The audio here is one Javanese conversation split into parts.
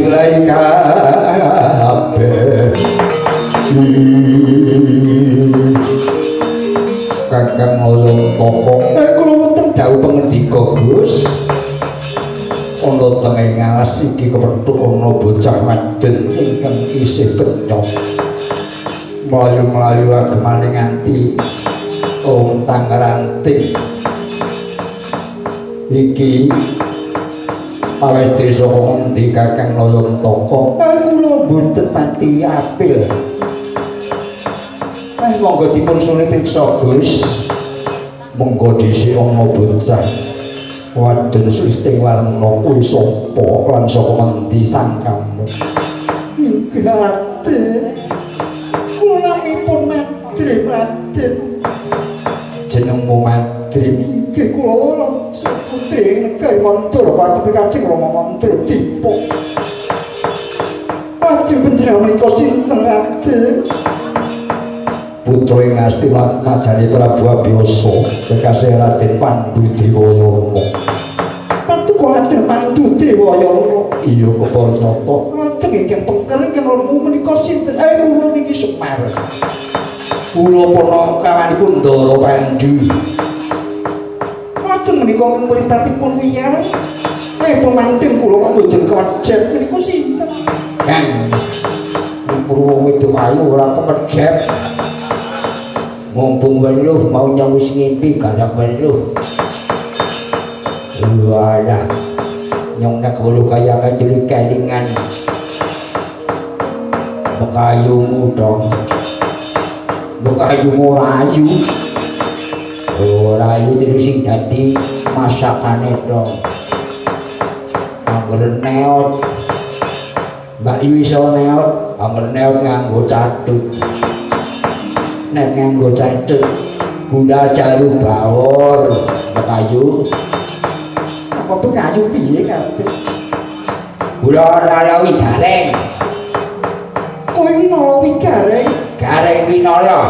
mulai kabeh Kakang Loyong Toko kula wonten dawuh pangendika Gus ana tenging ngalas iki kepethuk ana bocah wadon ingkang isih kenyong mlayu-mlayu agemane nganti ontang ranting iki awet desa ngendi Kakang Loyong Toko kula mboten pati apil monggo dipun sulit piksa Gus monggo dhisik ana bocah wadon susting warna kuwi sapa lan saka ngendi sangkamu inggih Raden kula namipun Madrim Raden jenengmu Madrim inggih kula putri negari Montor Paduka Kanjeng Rama Montor Dipo lajeng panjenengan menika sinten Raden putra ing Astina majane Prabu Abiyasa kekasih Raden Pandhu Dewayana Patuko Raden Pandhu Dewayana iya keparnyata lajeng ingkang pengker ingkang lemu menika sinten kula niki Semar kula puna kawanipun Ndara Pandhu lajeng menika mripatipun wiyar pemanten kula kok mboten kewedhep menika sinten Kang Purwo wedok ayu ora kewedhep mumpung weruh mau nyawis ngimpi garap weruh walah nyong nak wulu kaya kajuli kelingan bekayumu dong bekayumu rayu rayu terus sing dadi masakane dong angger neot mbak Iwi iso neot angger neot nganggo catut nek nganggo catut gula jalu bawor bekayu apa bekayu piye kabeh gula lalawi gareng kuwi nalawi gareng gareng winala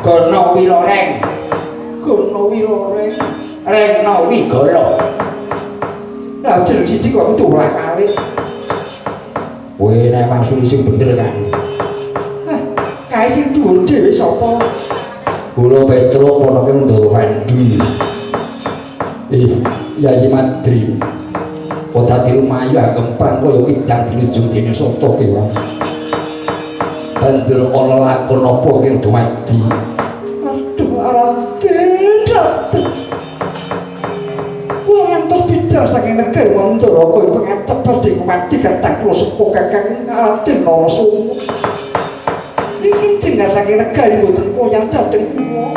gono wiloreng rengno wigala lah jeneng siji kok tulah kali kowe nek maksud sing bener kan kae sing dhuwur dhewe sapa? Kula Petruk ponake Ndara Pandhu. Yayi Madrim. Kota Tirumayu kemprang kaya kidang pinujung dene soto kewan. Banjur ana lakon apa kang dumadi? Aduh Raden. Kula ngantos bicara saking negari Mandara kaya pengacep badhe kumati katang kula sepuh Kakang Raden Narasoma. Iki jenengan saking negari mboten koyang dhateng kula.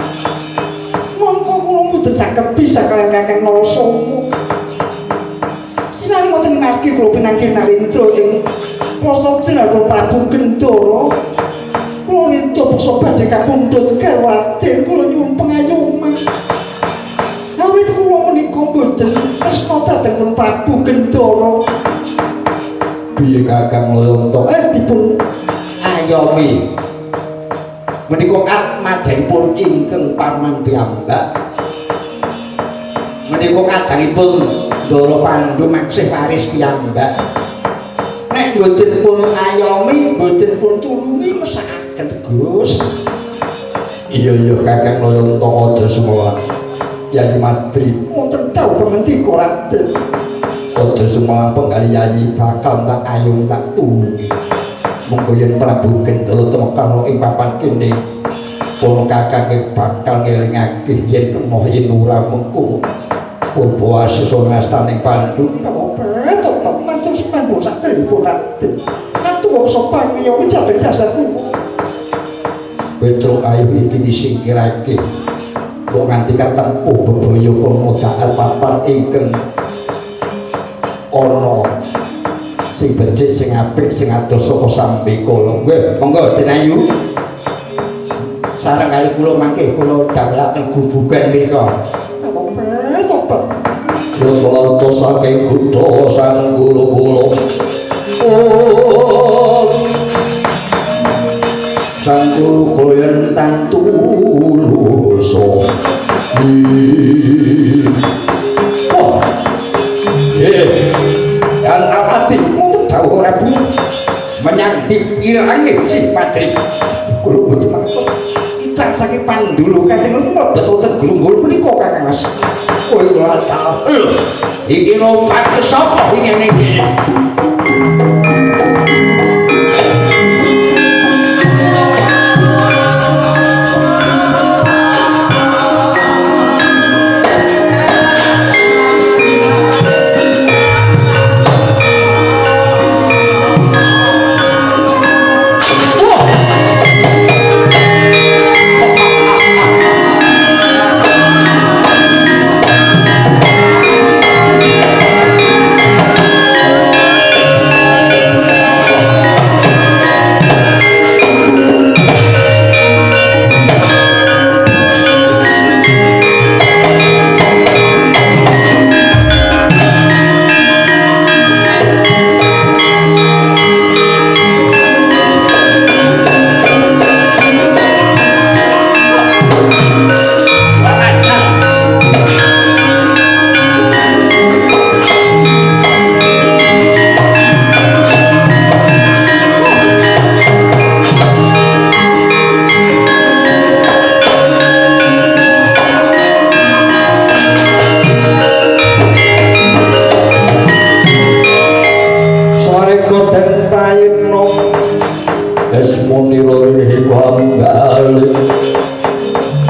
Monggo kula mboten saged bisa kaliyan Kakang Narasoma. Sinambi wonten margi kula pinanggih Narendra ing Plasa Jenderal Prabu Gendara. Kula ninto beksa badhe kapundhut karo Raden kula nyuwun pengayuman. Awit kula menika mboten tresna dhateng Prabu Gendara. Piye Kakang Loyong Toko dipun ayomi menika atmajanipun ingkang paman piyambak menika kadangipun Ndara Pandhu maksih waris piyambak nek mboten pun ayomi mboten pun tulungi mesakaken Gus iya Kakang Loyong Toko aja sumelang Yayi Madrim wonten dawuh pangendika Raden aja sumelang penggali Yayi bakal tak ayung tak tulungi monggo yen Prabu Gendara temekan ing papan kene para kakang bakal ngelingake yen emoh yen ora mengko purba asisa ngastaning Pandhu tetep matur sembah satripun Raden atuwa sopan ya dhateng jasadku Petruk ayu iki disingkirake kok nganti katempuh bebaya pemujaan papan ingkang ana sing becik sing apik sing adoh saka Sambikala. Nggih, monggo Den Ayu. Sareng kali kula mangke kula damelaken gubugan menika. Topet. Kula saking Buddha sang guru kula. Sang guru kula yen tantulus. menyang dipilane si Padri. Kula boten maksud icak saking pandulu kating mlebet wonten grunggul menika Kakang Mas. Kowe ora tahu. Iki lompat ke sapa ngene iki?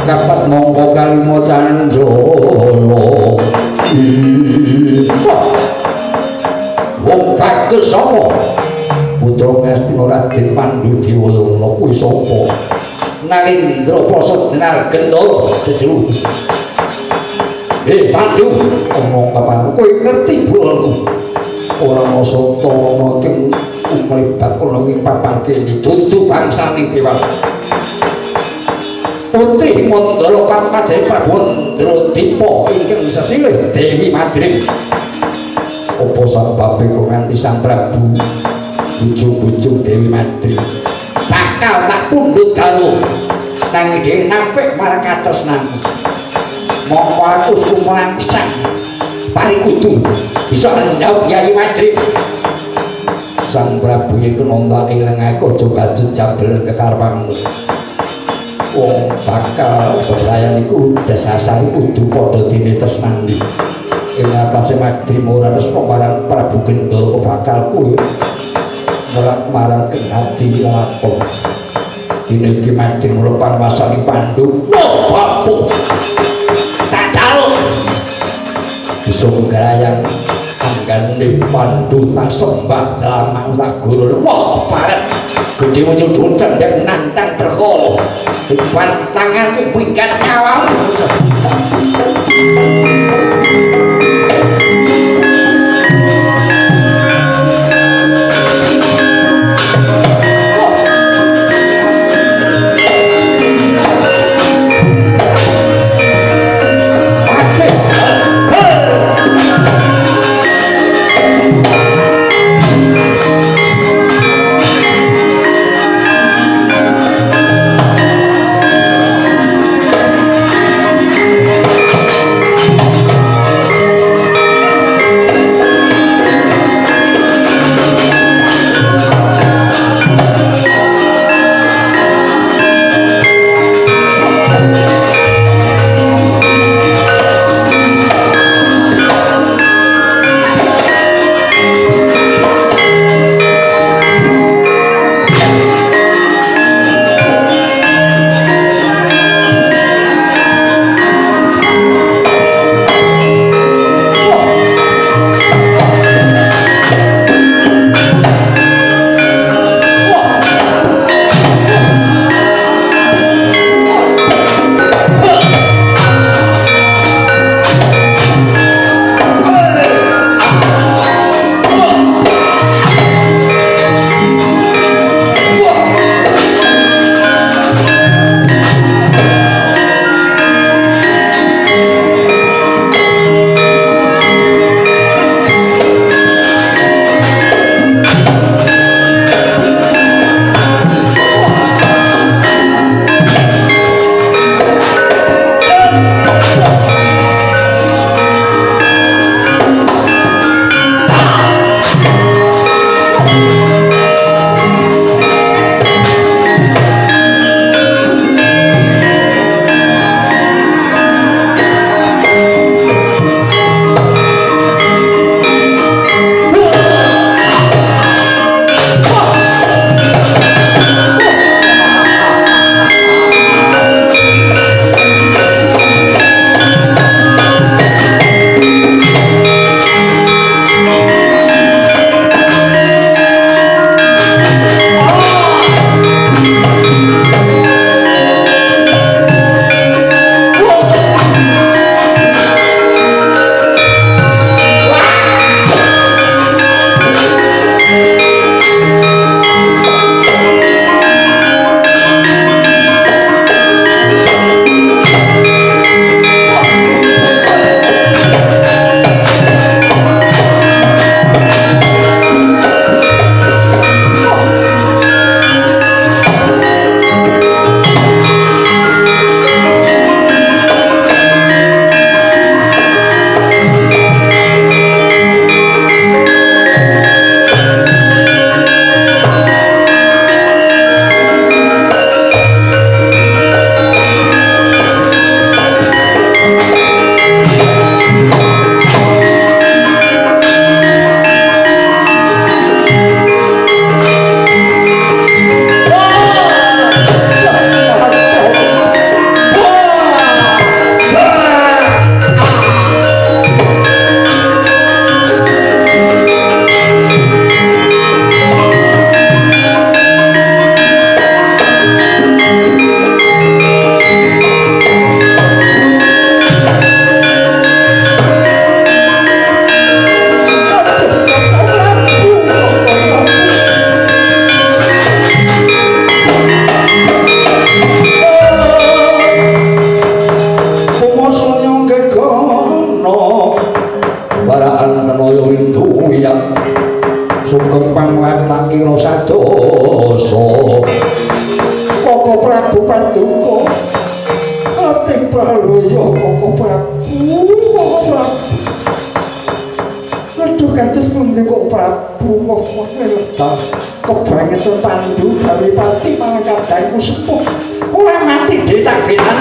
Kapat mongko kalimo candolo wong bakal sapa putra Ngastina Raden Pandhu Dewayana kuwi sapa Narendra Prasa Denar Gendala jejero Pandhu omong kapan kowe ngerti bulku ora masa tawana king umlibat ana ing papan kene dudu bangsane kewan Putri Mandala Karmajaya Prabu Dradipa ingkang sesilih Dewi Madrim. Apa sababe kok nganti Sang Prabu bojo-bojo Dewi Madrim bakal tak pundhut galuh nanging dhewe nampik marang katresnanmu. Mongko aku sumangsan parikudu bisa njawab Yayi Madrim. Sang Prabu yen kena eling aku aja bajut jabel kekarepanmu. Wong bakal bebrayan iku dasar kudu padha dinetresnani. Ing atase Madrim ora tresna marang Prabu Gendala bakal kuwi marang kendhati lakon. Dene iki Madrim lepan masani Pandhu. Wah, bapu. Tak caluk. Bisa ngrayang anggane Pandhu tak sembah dalam guru. Wah, paret. Gede muncul dunceng dan nantang berkol depan tangan berikan nyawam sugeng pangwatak ira sadosa Koko Prabu Paduka Ating praloya Koko Prabu Aduh kados pundi kok Prabu kok ngeleta kebangetan pandu gawe pati malah kadangku sepuh ora mati dhewe tak benan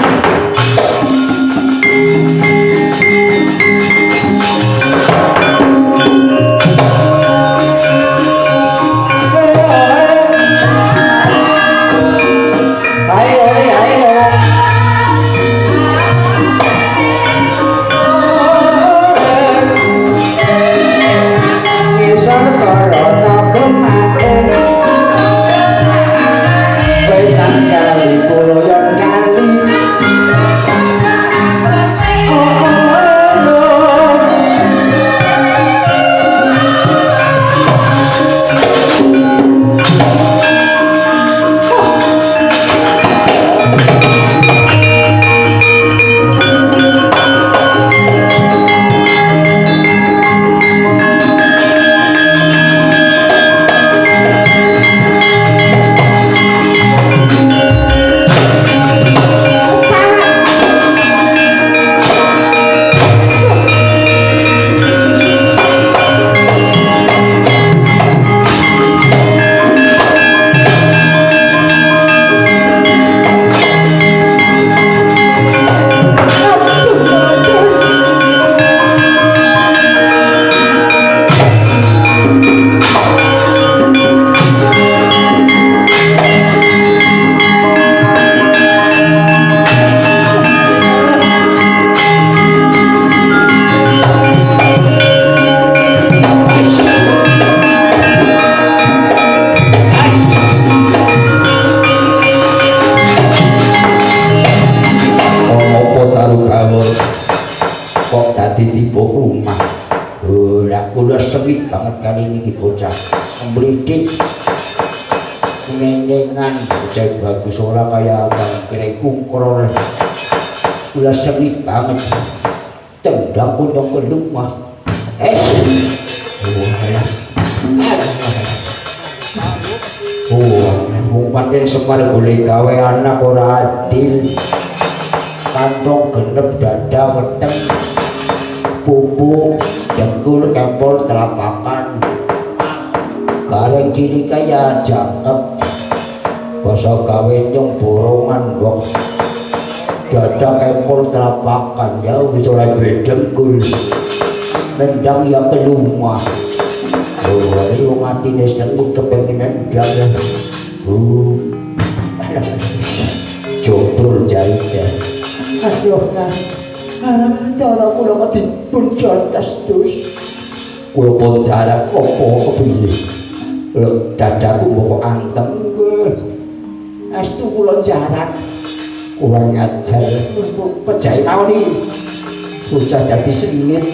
kali ini bocah melidik ngenyengan bocah bagus orang kaya abang kerekung korol udah sengit banget tendang pun yang kedua pancen semar boleh gawe anak ora adil kantong genep dada weteng pupuk jengkul kempol telapakan gareng cilik kaya jangkep basa gawe nyong borongan bok dada kempol telapakan ya wis ora bedengkul nendang ya kelumah ayo matine sengit kepengen nendang jodoh jarite aduh kan cara kula kok dipun jotos dus kula pun jarak opo kepiye lho dadaku mbok antem astu kula jarak kula ngajar pejahe mawon iki susah dadi sengit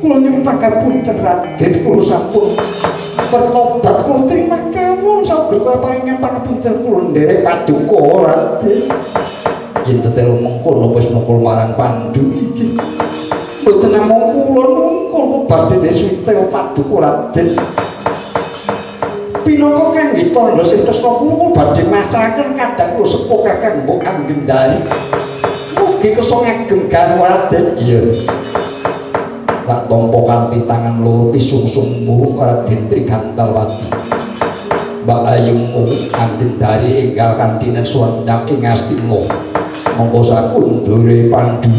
kula nyuwun pangapunten Raden kula sampun bertobat kula terima kawula sager kula paringan pangapunten kula nderek paduka Raden yen tetelu mengkono wis mengkul marang Pandu iki mboten namung kula mungkul kok badhe deswite paduka Raden pinangka kangge tandha sing tresna kula badhe masrahaken kadang kula sepuh Kakang Mbok Anggendari mugi kersa ngagem garwa Raden iya tak tampa kanthi tangan loro pisungsungmu Raden Trigantalwati Mbak Ayungmu Anggendari enggal kanthi suwandang ing Astina mongko sakundure Pandu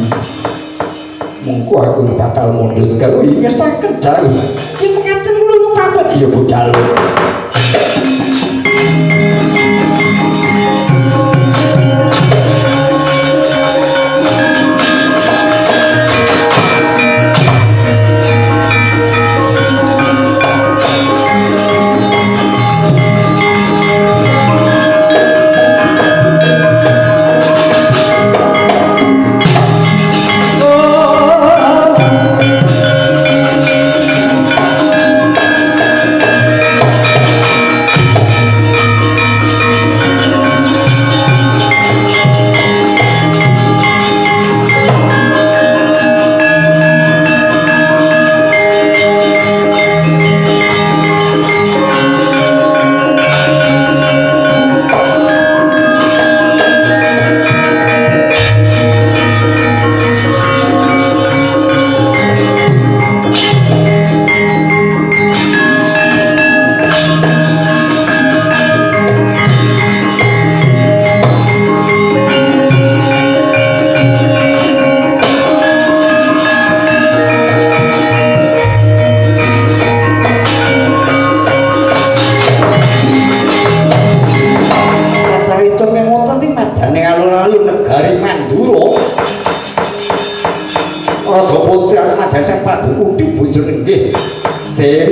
mongko aku bakal mundhut karo ngestaken dalu iki ngaten kula pamit ya budal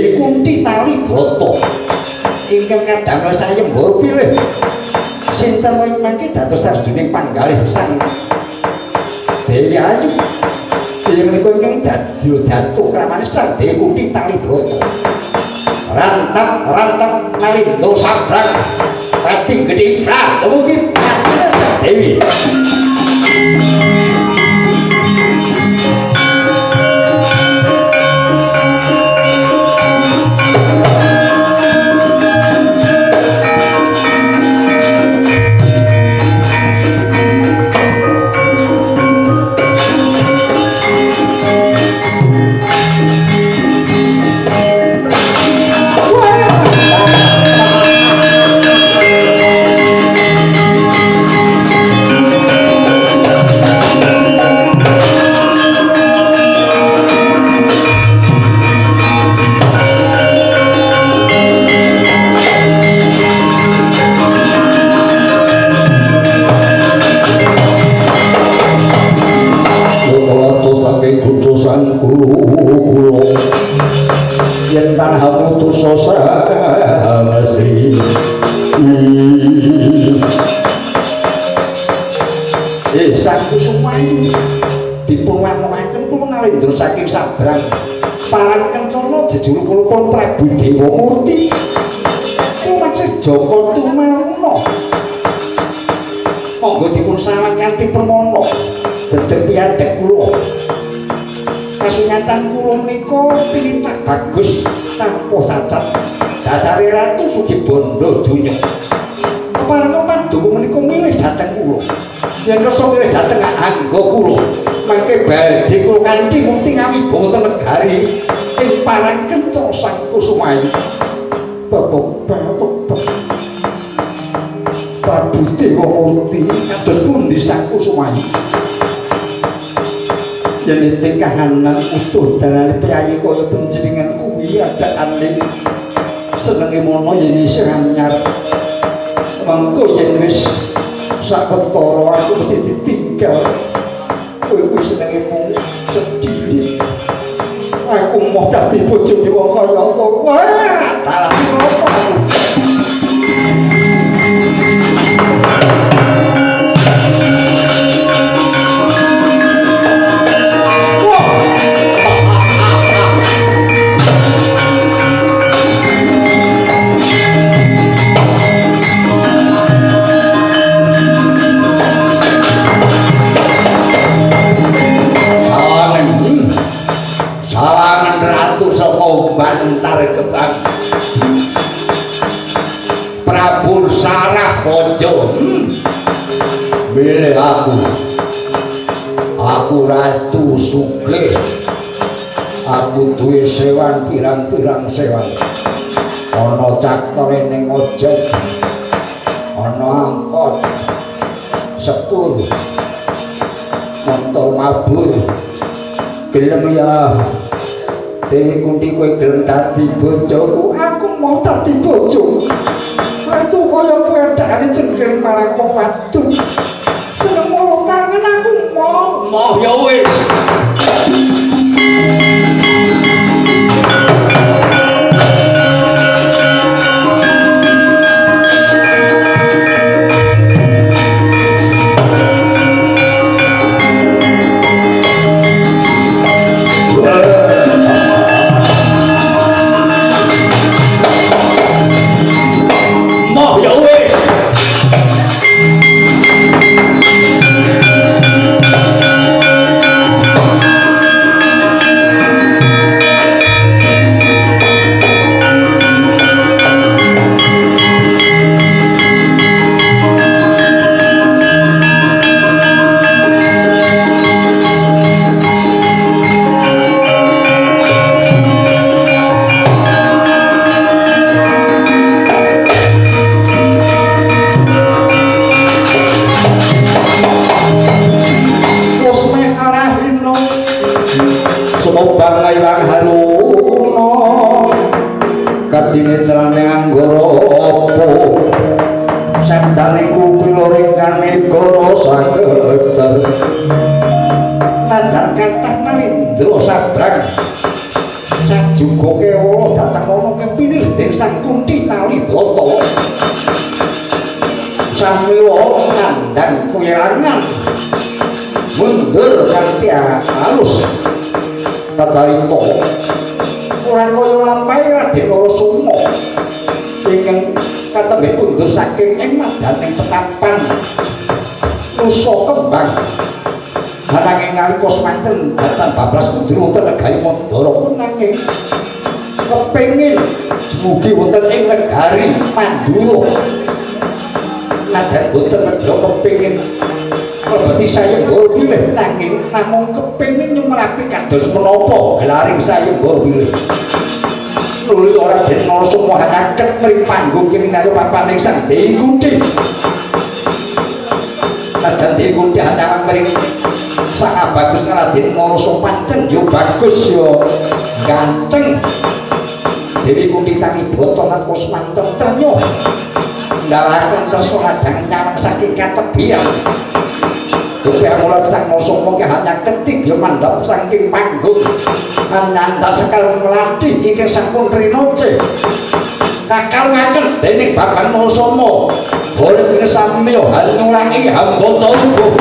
Dewi Kunti Tali Broto ingkang kadamel sayembara pilih sinten mangke dados sarjuning panggalih sang Dewi Ayu inggih menika ingkang datu kramane sang Dewi Kunti Tali Broto rantap nalindo sabrang pati gedhe pra mugi Dewi yen tanah putus sasri sang Kusumayu dipun wangunaken kula nalendra saking sabrang parang kencana jejuluk kula Prabu Dewa Murti rumasis Jaka Tumaruna monggo dipun sawan kanthi permana dedeg piyadhek kula kasunyatan kula menika tinitak bagus tanpa cacat dasare ratu sugih bondo donya parang pandowo menika milih dhateng kula yen rasa milih dhateng angga kula mangke badhe kula kanthi mukti ngawibawa negari ing parang kenta sang Kusumayu Bapak Prabu Dewa Murti kados pundi sang Kusumayu yen tingkahanan utuh dalane piyayi kaya panjenengan kuwi adakane senenge mono yen isih anyar mangko yen wis saketara aku mesti ditinggal kowe senenge mung sedhit aku mau dadi bojone wong kaya kowe wah dalan opo Bantar Gebang Prabu Sarah Bojo milih aku ratu sugih aku duwe sewan pirang-pirang sewan ana caktore ning ojek ana angkot sepur motor mabur gelem ya Dewi Kunti kowe gelem dadi bojoku aku mau dadi bojo itu kaya wedane cengkring marang wong wadon seneng mulo tangan aku mau ya wis Katinetrane anggara apa sabdane kupiloring kanegara sageder nandhar kathah nalindra sabrang juga kewala datang ana kepinil den Sang Kunti Kalibata samila ngandhang kuwirangan mundur kanthi halus kacarita ora kaya lampahe Raden Narasoma ingkang katembe kundur saking ing madaning petapan Nusa Kembang ananging nalika semanten dhateng bablas pundi wonten negari Mandara pun nanging kepengin mugi wonten ing negari Mandura najan boten nedha kepengin mlebeti sayembara pilih nanging namung kepengin nyumrapi kados menapa gelaring sayembara pilih nuli ora den Narasoma hanyaket mring panggung kene papaning Sang Dewi Kunthi najan Dewi Kunthi hanyaken mring sak bagus Raden Narasoma pancen yo bagus yo ganteng Dewi Kunthi tangi boto nalika semanten trenyo ndalaken tresna dang nyawang saking katebian Dupia mulat Sang Narasoma ki hanya ketik yo mandhap saking panggung nyandar sekal ngladi ingkang sampun rinoce kakawaken dening Bapak Narasoma boten samya hanyulangi hambata rubuh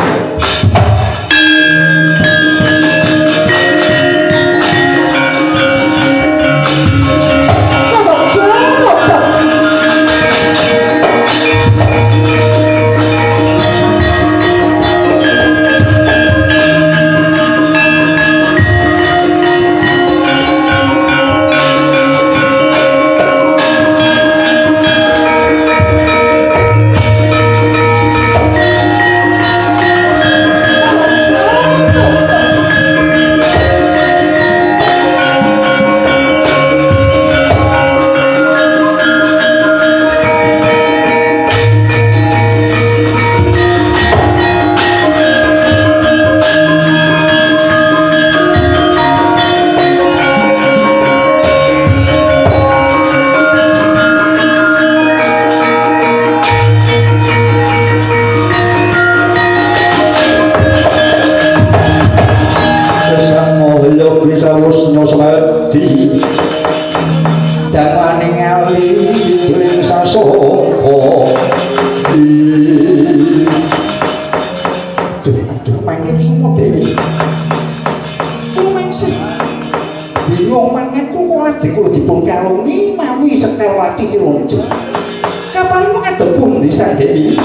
kapan mengadep pundi Sang Dewi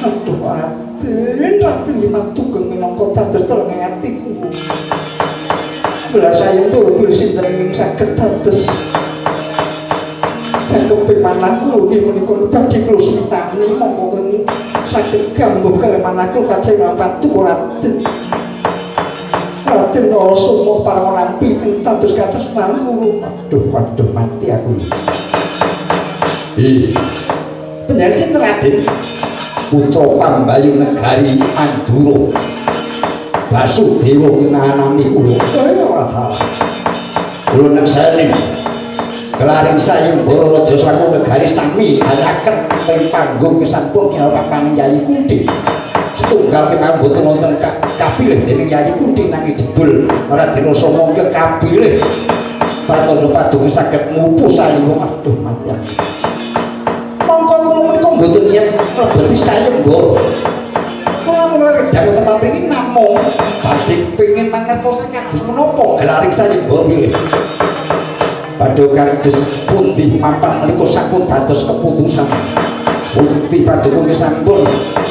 aduh Raden Matugeng minangka dados tereng atiku belas sayembara bilih sinten ingkang saged dados jangkeping manahku nggih menika badhe kula sumitani monggo saged gambuh kalih manahku kajeng patu Raden Raden Narasoma parang nampi ing dados kados manahku waduh mati aku penjari sinten Raden putra Pambayu negari Mandura Basudewa nganami kula kula nekseni gelaring sayembara raja saku negari sami hanyaken ing panggung sampun papaning Yayi Kunthi setunggal kemawon boten wonten kapilih dening Yayi Kunthi nanging jebul Raden Narasoma kapilih pratandha paduka saged ngupu sayembara aduh mati mboten yen mlebeti sayembara kula mulai dawuh tempat mriki namung basik pengin mangertosi kados menapa gelaring sayembara pilih paduka kados pundi mapan menika sampun dados keputusan bukti paduka sampun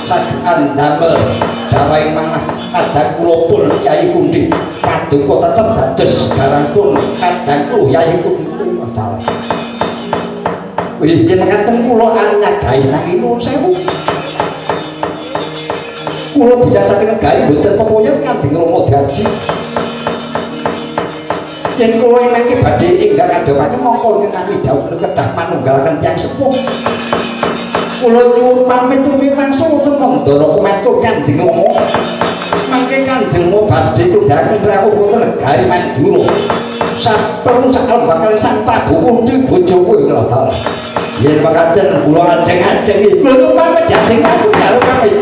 saged andamel dawuhing manah kadang kula pun Yayi Kunthi paduka tetep dados garangipun kadang kula Yayi Kunthi wih, yen ngaten kula anyadahi nanging nuwun sewu. Kula bijak saking negari boten pepoyan Kanjeng Rama Dadi. Yen kula mangke badhe enggal ngadhepaken mongko nami dawuh kedah manunggalaken tiyang sepuh. Kula nyuwun pamit rumiangsa wonten Mandara kumatur Kanjeng Rama. Mangke Kanjeng Rama badhe kudhaken rawuh wonten negari Mandura. Saperlu sakal bakal Sang Prabu Kunthi bojoku kula taala. Yen makaten kula ajeng-ajeng iki kula pamit dhateng aku karo pamit.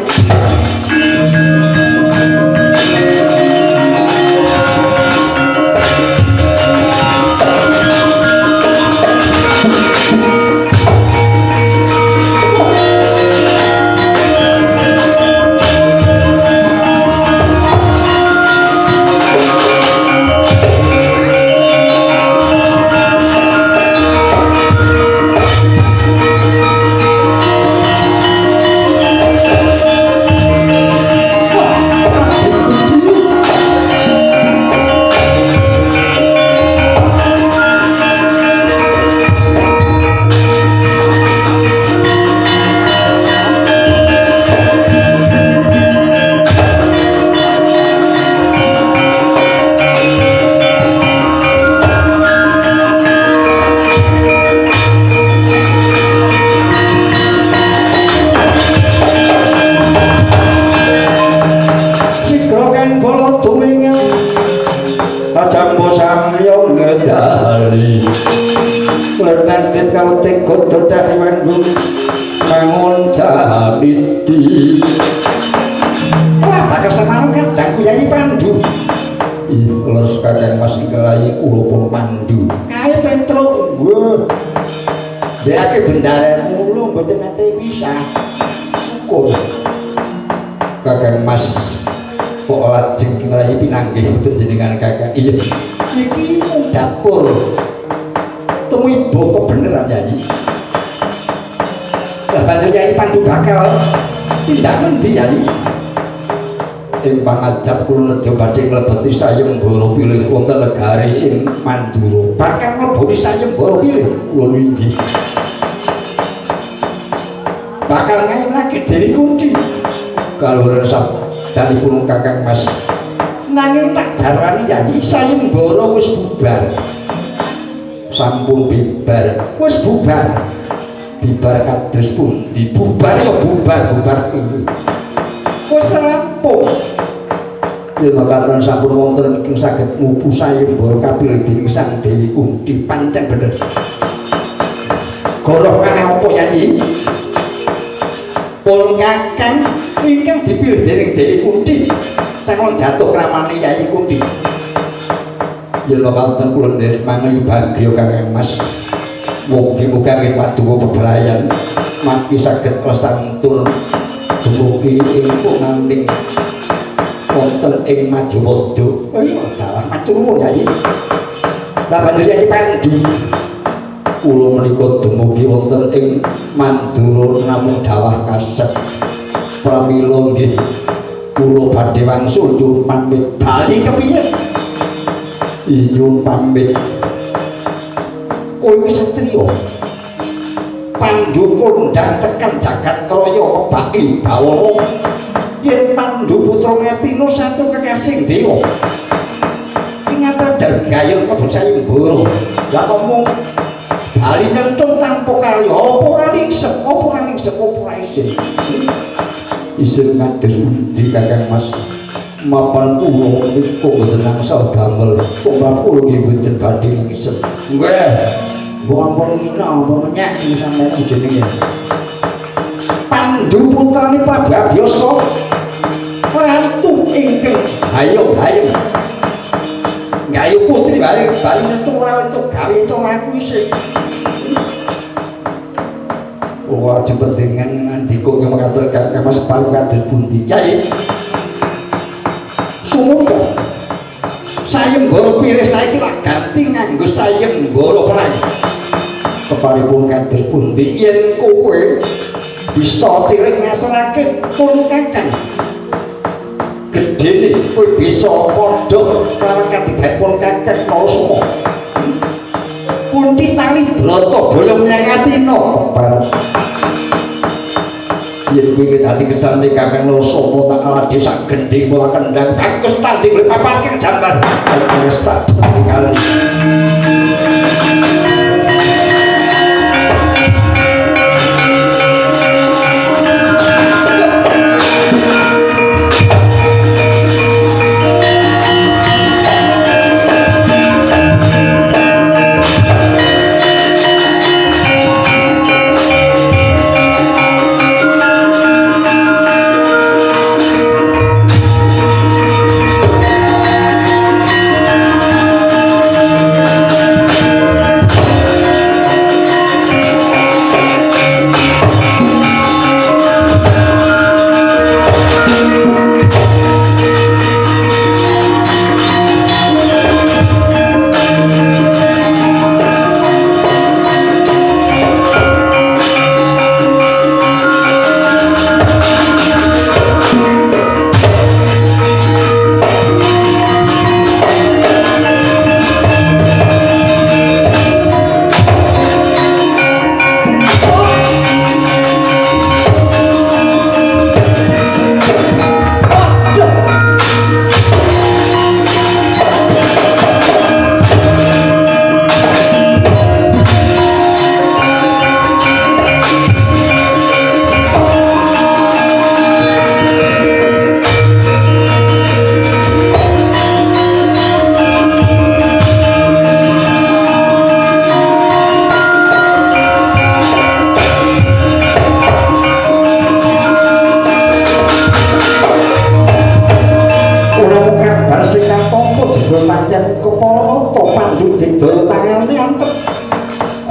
Bernadette kalau tekot dodak manggung mangun jaliti wah bakal sama kadang Kyai Pandu ih leres Kakang Mas Inggalai kula pun pandu kae Petruk wah derake bendaren mulu mboten nate bisa syukur Kakang Mas kok lajeng Inggalai pinanggih panjenengan Kakang iya iki dapur temui boko beneran Nyai lah bantu Kyai Pandu bakal tindak ngendi Nyai ing pangajap kula nedya badhe nglebeti sayembara pilih wonten negari ing Mandura bakal mlebu sayembara pilih kula wingi bakal ngayunake Dewi Kunti kaluhuran sabdanipun Kakang Mas nanging tak jarani Kyai sayembara wis bubar sampun bibar wis bubar bibar kados pundi bubar ya bubar ini wis rampung yen makaten sampun wonten ing saged mupu sayembara kapilih dening Sang Dewi Kunti pancen bener golongan apa Kyai pun Kakang ingkang dipilih dening Dewi Kunti calon jatuh kramane Kyai Kunti yen makaten kula nderek mangayu bagya Kakang Mas mugi-mugi angin paduka bebrayan maki saged lestantun dumugi ing punganing wonten ing Majawada dalam matur nuwun Kyai lah bantu Kyai Pandu kula menika dumugi wonten ing Mandura namung dawah kaset pramila nggih kula badhe wangsul nyuwun pamit bali kepiye nyuwun pamit kowe wis satriya Pandu kondang tekan jagat raya kebaki bawana yen Pandu putra Ngertina satu kekasih dewa ingatan dargayung kebun sayembara lah ngomong bali nyentung tanpa karya apa ora ningsep apa isin isin kados pundi Kakang Mas mapan kula menika boten angsal damel kok kula nggih boten badhe ningsep nggih ampun ngina ampun nyak iki sampeyan jenenge Pandu putrane Prabu Abyasa ratu ingkang hayung gayu putri bali nyentuh ora entuk gawe to aku isih wah jepentingan ngandika kang makaten Kakang Mas palu kados pundi Kyai sumuga sayembara pilih saiki tak ganti nganggo sayembara perang keparipun kados pundi yen kowe bisa cilik ngasorake pun Kakang gedene kowe bisa padha karo kadhipun Kakang Narasoma Kunti tali brata boyo nyangatina barat yen kowe dadi kesane Kakang Narasoma tak alade sak gendhing pola kendang bagus tanding le papan kang jambar wis tak sekali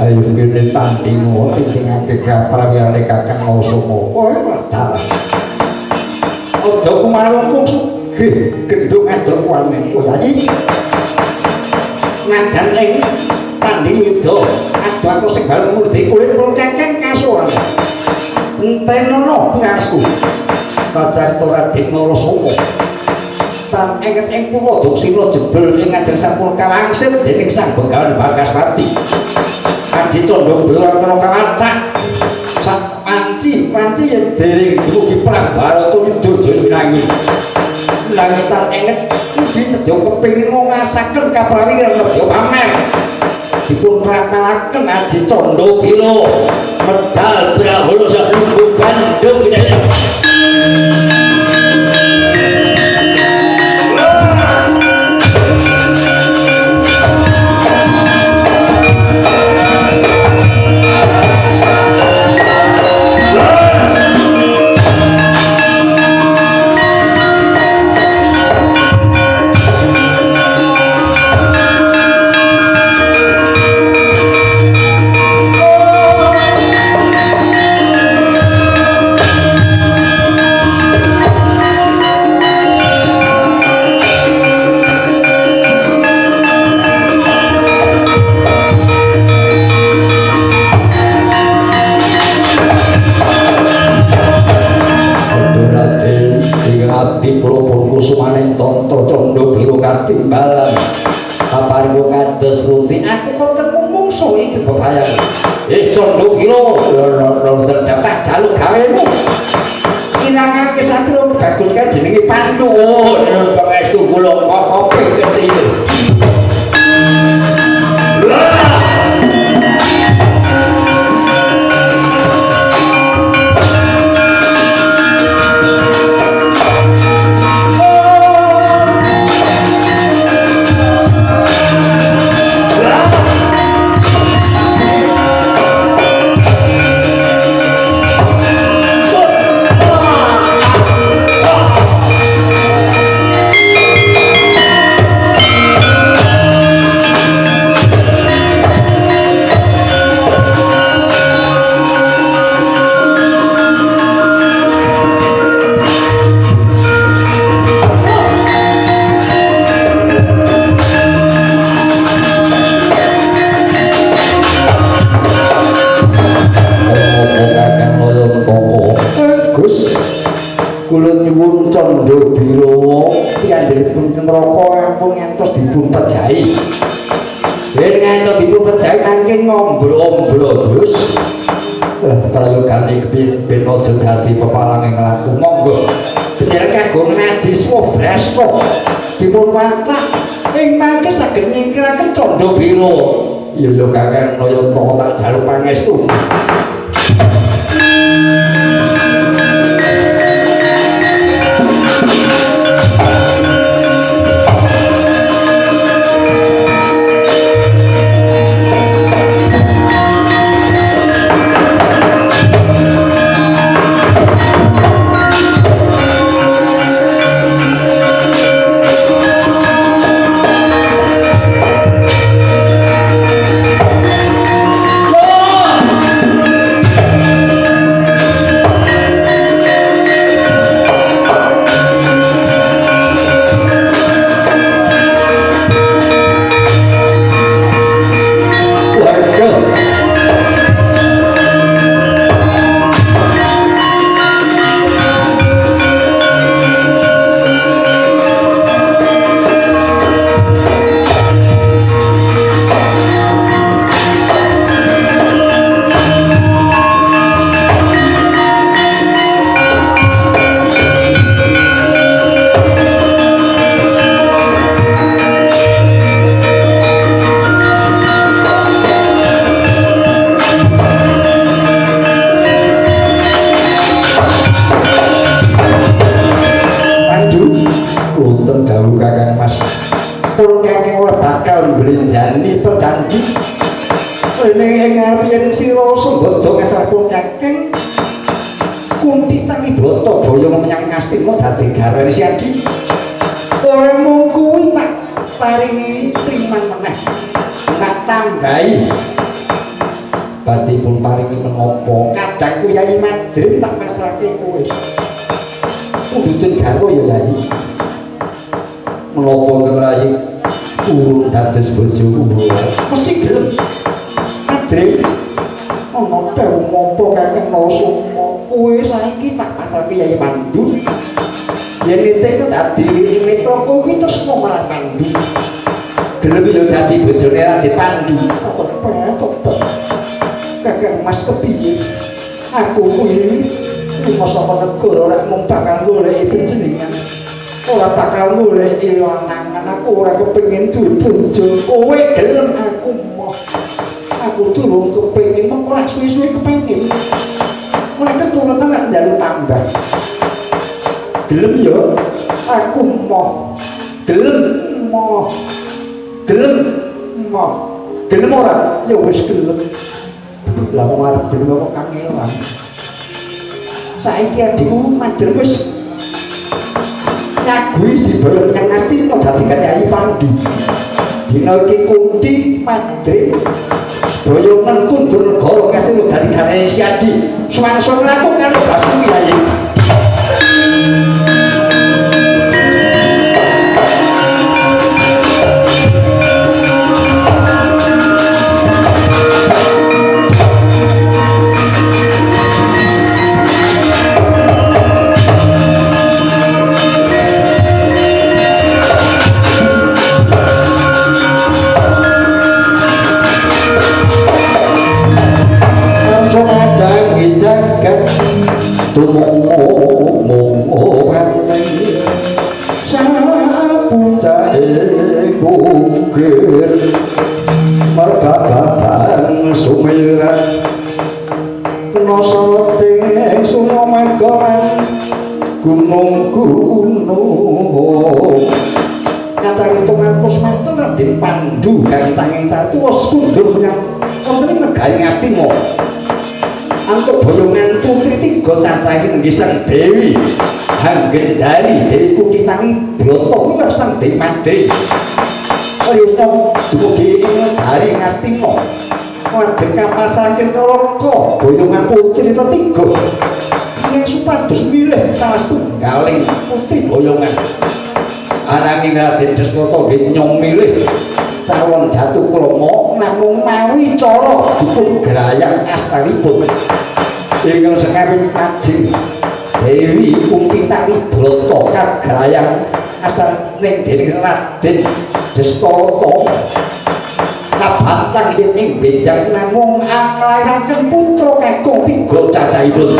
ayo kene tandingo tingkingake kaprawirane Kakang Kusuma kowe medal aja kumalung sugih gendung adol kuwane Yayi najan ing tanding yuda adu sing bal murdi kulit Kakang kasuran entenono prasku kacarita Raden Narasoma tan enget ing Puwadok Sila jebul ing ajeng sampun kawangsit dening Sang Begawan Bagaspati Panji Candabira kawatak sak panci yen dereng dumugi Prabu Barata Widodja winangi langitan enget iki nedya kepengin ngasaken kaprawiran nedya pamer dipun rapalaken Aji Candabira medal Brahul sak lungguh Bandung winangi Kusumaning Tanta Candabira katimbalan paparinga kados ruti aku ketemu mungsuh iki bebayang Candabira dapat jaluk gawemu kinangake satria bagus kae jenenge Pandu pangestu kula kopi kesini Candabira piyambakipun neraka ampun ngantos dipun pejahi. Yen ngantos dipun pejahi mangke ngombro-ombro Gus. Prayogane kepiye ben aja dadi pepalang ing laku. Monggo bener kagum najiswa brasta dipun watak ing mangke saged nyingkiraken Candabira. Ya Kakang Nayantaka tak jaluk pangestu. Blenjani perjanji ning ngarep yen sira Sambada ngesapun Kakang Kuntitang Idwata Baya menyang Ngastina dadi garwane Siadi ora mung kuwi tak paringi triman meneh nak tambahi badhe pun paringi menapa kadang Kyai Madrim tak pasrahke kowe udutun garwa ya Yai menapa kerayi urung dados bojo kula mesti gelem Madrim ana dewe apa kakek Nasuma kowe saiki tak pasrahke Kyai Pandu yen nite dadi mitra kowe iki tresna marang Pandu gelem yo dadi bojone Raden Pandu tobat kakek Mas kepiye aku kuwi masa negara ora mung bakal golek panjenengan ora bakal golek lanangan aku ora kepengin duwe bojo kowe gelem aku moh aku durung kepengin mengko ora suwe-suwe kepengin mulai keturunan nek njaluk tambah gelem yo aku moh gelem moh gelem moh gelem ora ya wis gelem lah wong arep gelem kok kangelan saiki adikku Madrim wis nyagui dibolong yang ngerti no dadi Kyai Pandu dina iki kunti Madrim boyongan kundur negara ngerti no dadi Kyai Siadi suwangsa mlaku karo Basu Kyai merbababan sumiran kena soting suno megawan gunung-gunung ngacang hitungan pusmanten Raden Pandu gantanging satu was kundur menyang wonten ing negari Ngastina antuk boyongan putri tiga cacahe nggih Sang Dewi Hanggendari Dewi Kutitangi Broto Sang Dewi Madrim Ayuno dumugi hari Ngastina lajeng kapasaken kalaka boyongan putri ketiga ing supados milih salah setunggaling putri boyongan ananging Raden Desnata nggih nyong milih tawon Jatukrama namung mawi cara dipun grayang astanipun ingkang sekawit majeng Dewi Kumpitani Broto kagrayang astan ning dening Raden Desnata kabantang yen ing benjang namung anglairaken putra kakung tiga cacahipun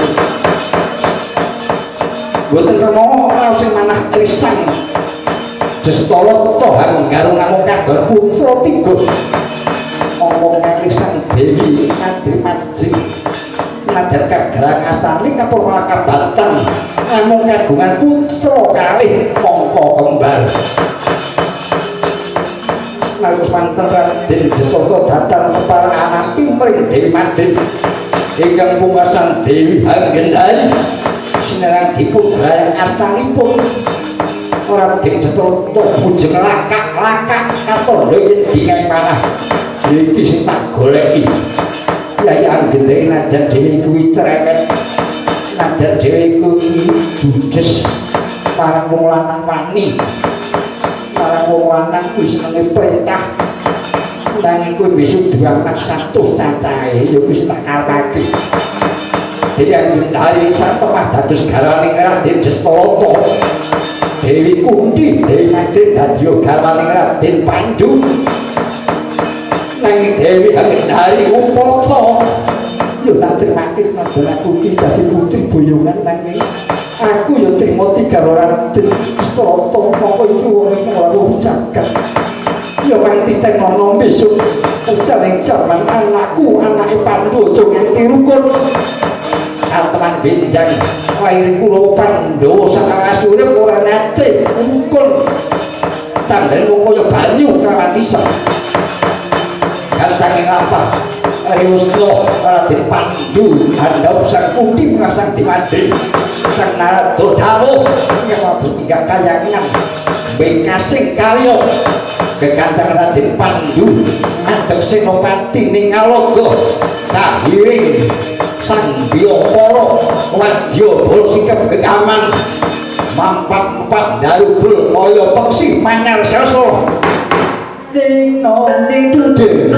boten kena sing manah trisang Desnata hanggaru namung kabar putra tiga omong kalih Sang Dewi Madrim majeng najan kagrang astani kapur kabantang namung kagungan putra kalih mangka kembar nalika manten Raden Desnata datang kepareng anampi mring Dewi Madrim ingkang pungkasan Dewi Hanggendari sinerang dipun grayang astanipun Raden Desnata bujeng lakak-lakak katondo yen dingai panah iki sing tak goleki Kyai Hanggendari najan dhewe kuwi cerewet najan dhewe kuwi judes parang wong lanang wani para wong lanang kuwi senenge perintah nanging kowe besok duwe anak 100 cacahe ya wis tak karepake Dewi Hanggendari satemah dados garwaning Raden Desnata Dewi Kunti Dewi Madrim dadi garwaning Raden Pandu nanging Dewi Hanggendari upata ya tak termakir madon aku iki dadi putri boyongan nanging aku ya trimo karo Raden Desnata mongko iki wong ora jagat ya kanthi tenono besok jaring jaman anakku anake Pandu aja nganti rukun teman benjang lair kula Pandhawa sakang urip ora nate rukun tandane wong kaya banyu kawan isa gantanging apa Riwusna Raden Pandu handhap Sang Kunti Sang Dewi Madrim Sang Narada dawuh yen wabut tiga kayangan bekasing kalya gegantang Raden Pandu ngadeg Senopati ning Ngaloga hiring sang bioporo wadya bol sikap kegaman mampat-mampat darubul kaya peksi manyar sasa ding nong ding duding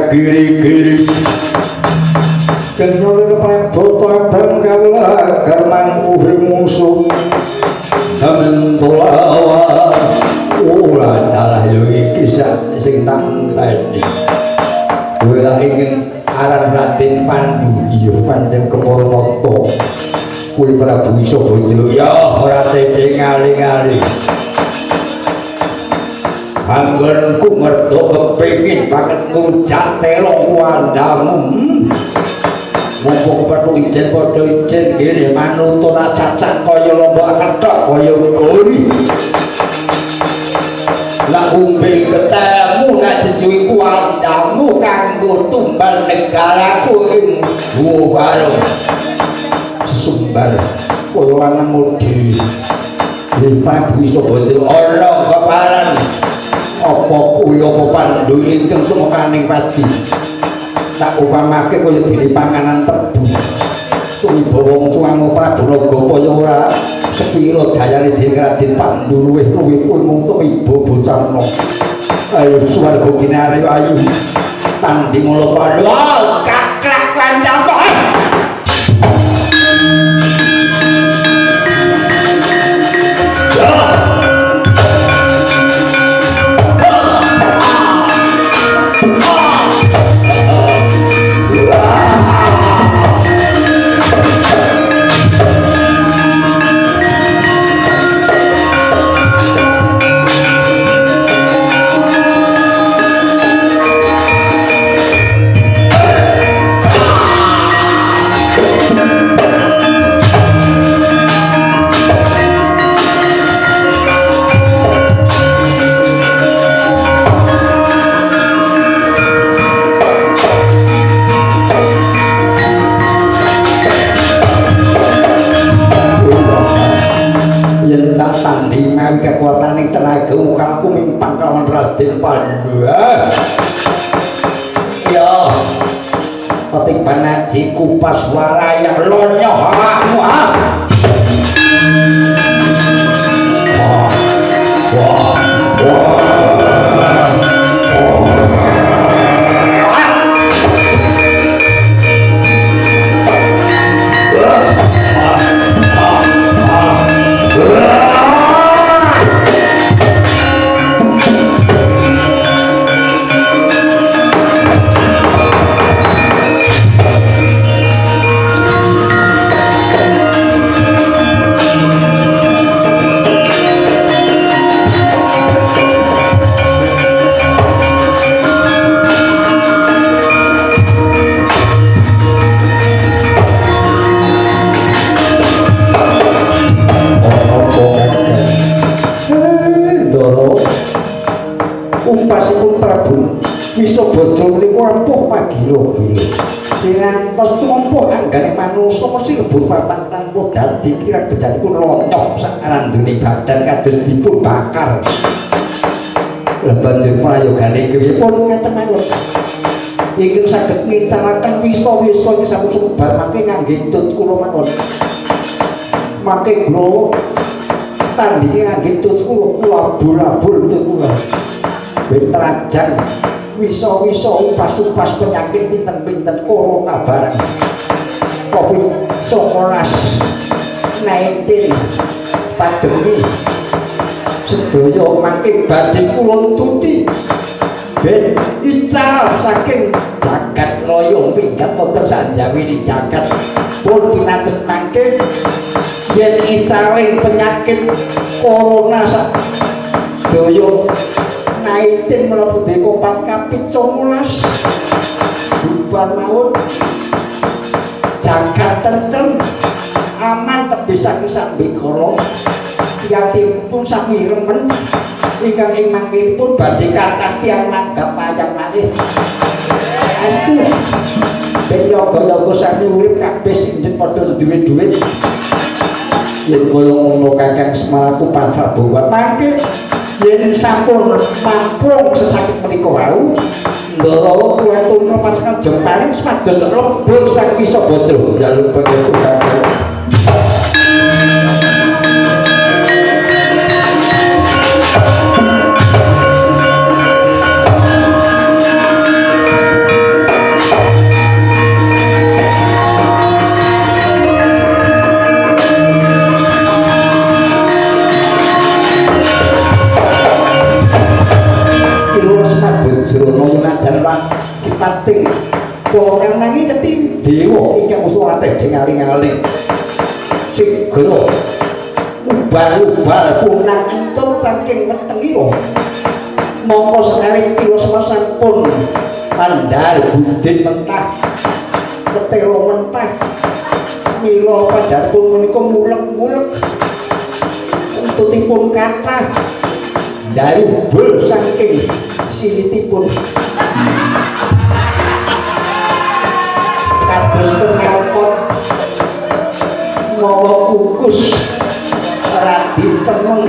giri-giri kenyolir praboto abang kawula garmang uhe musuh amin tolawa ula dalah yo iki sing tak enteni kowe lak ingin aran Raden Pandu iya pancen Keparenata kowe Prabu Isobojro ya ora tedhe ngali-ngali anggonku merdo kepengin banget ngucap telong wandamu mumpung padha ijen kene manutun cacat kaya lombok kethok kaya gori lah umbe ketemu nak jejuki wandamu kanggo tumbal negaraku ing Buwaro sumbar kaya lanang model Prabu Isobodro ana keparan apa kuwi apa pandhu ingkang sumekaning pati tak upamake kaya dene panganan tebu suwibawa wong tuamu Prabu Nagapaya ora sepira dayane dhewe Raden Pandhu luwih kuwi mung tumiba bocah nom ayo swarga kinare ayu tanding mulo Pandhu kaklak kancamu kekuatan yang tenaga kalau aku mimpang kawan Raden Pandhu ya petik banaji kupas suara yang lonyoh awakmu Isobodro niku ampuh magilo-gilo. Dingantos tumpuh anggane manungsa mesti lebur papan tanpa dadi kirang bejanipun lonyoh sak arandune badan kados dipun bakar. Lah banjur prayogane kewipun ngeten mawon. Ingkang saged ngicaraken wisa-wisa sampun subar mangke ngangge tut kula mawon. Mangke kula tandinge ngangge tut kula abul-abul tut kula. Ben terajang wisa-wisa upas-upas penyakit pinten-pinten corona barang COVID-19 pandemi sedaya mangke badhe kula tuti ben ical saking jagat raya minggat wonten sanjawini jagat pun pinados mangke yen icaling penyakit corona sak daya 19 mlebu dekopat kapit 19 bubar maut jagat tentrem aman tebih saking sambikala yatimipun sami remen ingkang ing mangkinipun badhe kathah tiyang nanggap wayang malih astu ben yoga-yoga sami urip kabeh sinten padha duwe dhuwit yen kaya ngono Kakang Semaraku pasar bawa mangke yen sampun mampung sesakit menika wau ndara kula tuna pasangan jemparing supados lebur sang Isobodro njaluk panjenengan Kakang sipating kula nanging keti dewa ingkang usul ate dengaling-aling segera ubal-ubal punang entut saking wetengira mongko sekaring kula sampun mandhar budin mentah ketela mentah mila padhapun menika mulek-mulek entutipun kathah dari bul saking silitipun kados penelpon mawa kukus radi cemeng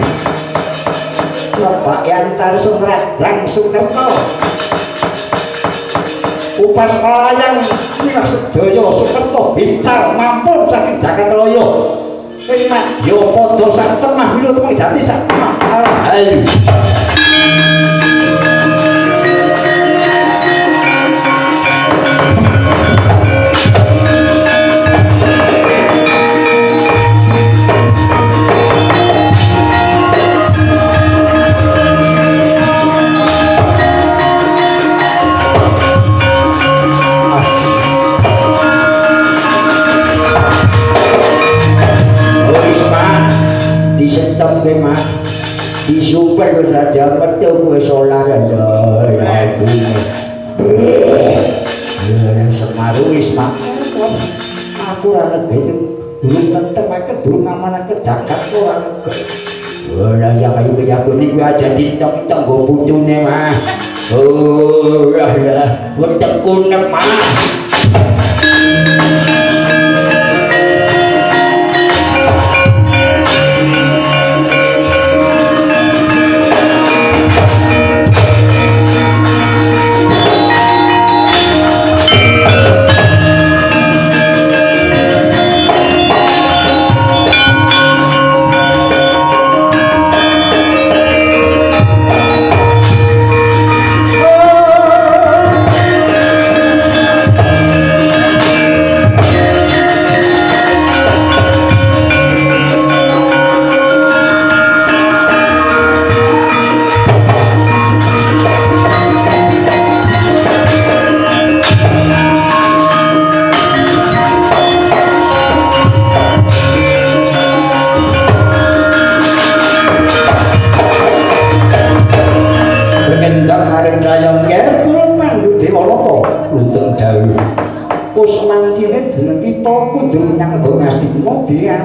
Bapak Yantar Sunrajang Sukerto Upan Kalayang Milah sedaya Sukerto bicar mampun saking Jakarta Raya Enak yo padha sak temah wilo temah jati sak temah ayo disentem ke mah disumpel raja metu gue solar lagu semaru isma aku rana gitu belum nenter mereka belum amanah ke Jakarta orang yang kayu ini gue aja ditong-tong gue punyunya mah gue tekunek mah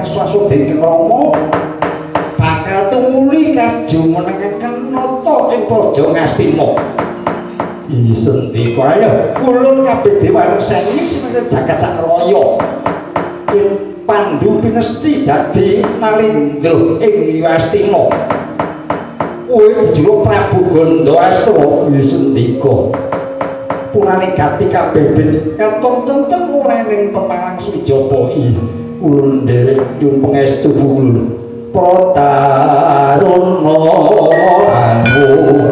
Swaswa Dengkeng Rama bakal tuli kaju menengaken nata ing praja Ngastina. Isendika ayo ulun kabeh dewa seni semenjak jagat sak raya. Yen Pandhu pinesti dadi nalindra ing Ngastina. Kowe jero Prabu Gandhastra isendika. Punane gati kabeh ben katon tenten ora ning pepalang Swijapa iki. Ulun nderek nyuwun pangestu ulun Prataruna anu